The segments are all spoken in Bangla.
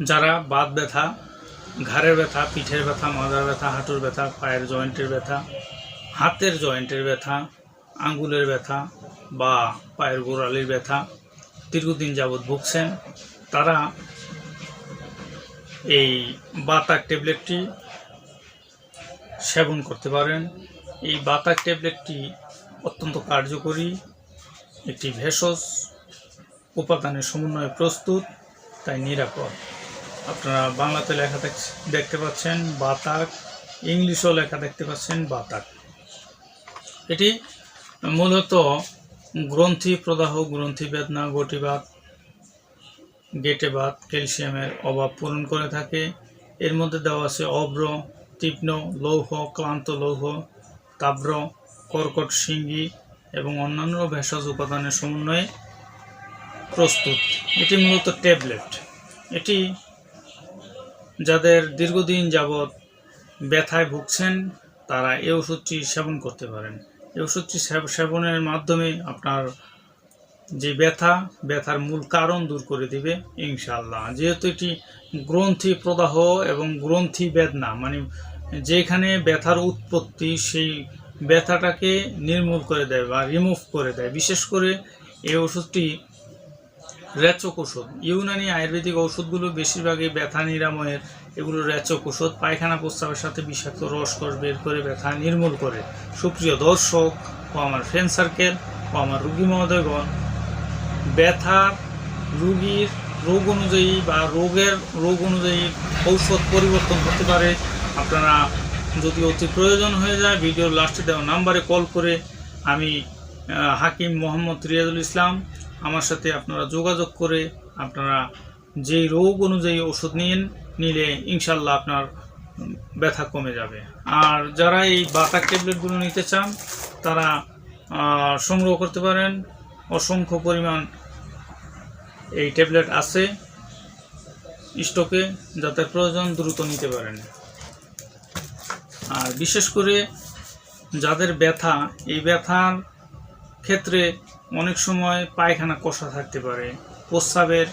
যারা বাত ব্যথা, ঘাড়ের ব্যথা, পিঠের ব্যথা, মাথার ব্যথা, হাঁটুর ব্যথা, পায়ের জয়েন্টের ব্যথা, হাতের জয়েন্টের ব্যথা, আঙ্গুলের ব্যথা বা পায়ের গোড়ালির ব্যথা দীর্ঘদিন যাবৎ ভুগছেন, তারা এই বাতাক ট্যাবলেটটি সেবন করতে পারেন। এই বাতাক ট্যাবলেটটি অত্যন্ত কার্যকরী একটি ভেষজ উপাদানের সমন্বয়ে প্রস্তুত, তাই নিরাপদ। আপনারা বাংলাতে লেখা দেখতে পাচ্ছেন বাতাক, ইংলিশেও লেখা দেখতে পাচ্ছেন বাতাক। এটি মূলত গ্রন্থি প্রদাহ, গ্রন্থি বেদনা, গটিবাত, গেটেবাত, ক্যালসিয়ামের অভাব পূরণ করে থাকে। এর মধ্যে দেওয়া আছে অভ্র, তীক্ষ্ণ লৌহ, ক্লান্ত লৌহ, তাব্র, কর্কট শিঙ্গি এবং অন্যান্য ভেষজ উপাদানের সমন্বয়ে প্রস্তুত। এটি মূলত ট্যাবলেট। এটি যাদের দীর্ঘদিন যাবৎ ব্যথায় ভুগছেন তারা এই ওষুধটি সেবন করতে পারেন। এই ওষুধটি সেবনের মাধ্যমে আপনার যে ব্যথার মূল কারণ দূর করে দিবে ইনশাআল্লাহ। যেহেতু এটি গ্রন্থি প্রদাহ এবং গ্রন্থি বেদনা, মানে যেখানে ব্যথার উৎপত্তি সেই ব্যথাটাকে নির্মূল করে দেয় বা রিমুভ করে দেয়। বিশেষ করে এই ওষুধটি রেচক ওষুধ। ইউনানি আয়ুর্বেদিক ওষুধগুলো বেশিরভাগই ব্যথা নিরাময়ের, এগুলো রেচক ওষুধ। পায়খানা প্রস্রাবের সাথে বিষাক্ত রসকস বের করে ব্যথা নির্মূল করে। সুপ্রিয় দর্শক ও আমার ফ্রেন্ড সার্কেল ও আমার রোগী মহোদয়গণ, ব্যথার রোগীর রোগ অনুযায়ী বা রোগ অনুযায়ী ঔষধ পরিবর্তন হতে পারে। আপনারা যদি অতি প্রয়োজন হয়ে যায় ভিডিওর লাস্টে দেওয়া নাম্বারে কল করে আমি হাকিম মোহাম্মদ রিয়াজুল ইসলাম, আমার সাথে আপনারা যোগাযোগ করে আপনারা যেই রোগ অনুযায়ী ওষুধ নিলে ইনশাল্লাহ আপনার ব্যথা কমে যাবে। আর যারা এই বাতাক ট্যাবলেটগুলো নিতে চান তারা সংগ্রহ করতে পারেন। অসংখ্য পরিমাণ এই ট্যাবলেট আছে স্টকে, যাদের প্রয়োজন দ্রুত নিতে পারেন। আর বিশেষ করে যাদের ব্যথা, এই ব্যথার ক্ষেত্রে অনেক সময় পায়খানা কষা থাকতে পারে, প্রস্রাবের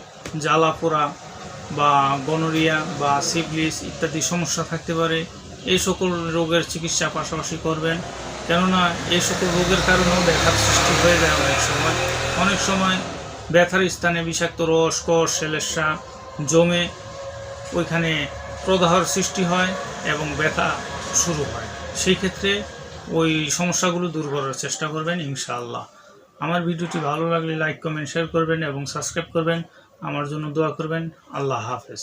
জ্বালা পোড়া বা গনোরিয়া বা সিফিলিস ইত্যাদি সমস্যা থাকতে পারে। এই সকল রোগের চিকিৎসা পাশাপাশি করবেন, কেননা এই সকল রোগের কারণেও ব্যথার সৃষ্টি হয়ে যায়। অনেক সময় ব্যথার স্থানে বিষাক্ত রস, কষ, শ্লেষ্মা জমে ওইখানে প্রদাহর সৃষ্টি হয় এবং ব্যথা শুরু হয়। সেই ক্ষেত্রে ওই সমস্যাগুলো দূর করার চেষ্টা করবেন ইনশাআল্লাহ। আমার ভিডিওটি ভালো লাগলে লাইক, কমেন্ট, শেয়ার করবেন এবং সাবস্ক্রাইব করবেন। আমার জন্য দোয়া করবেন। আল্লাহ হাফেজ।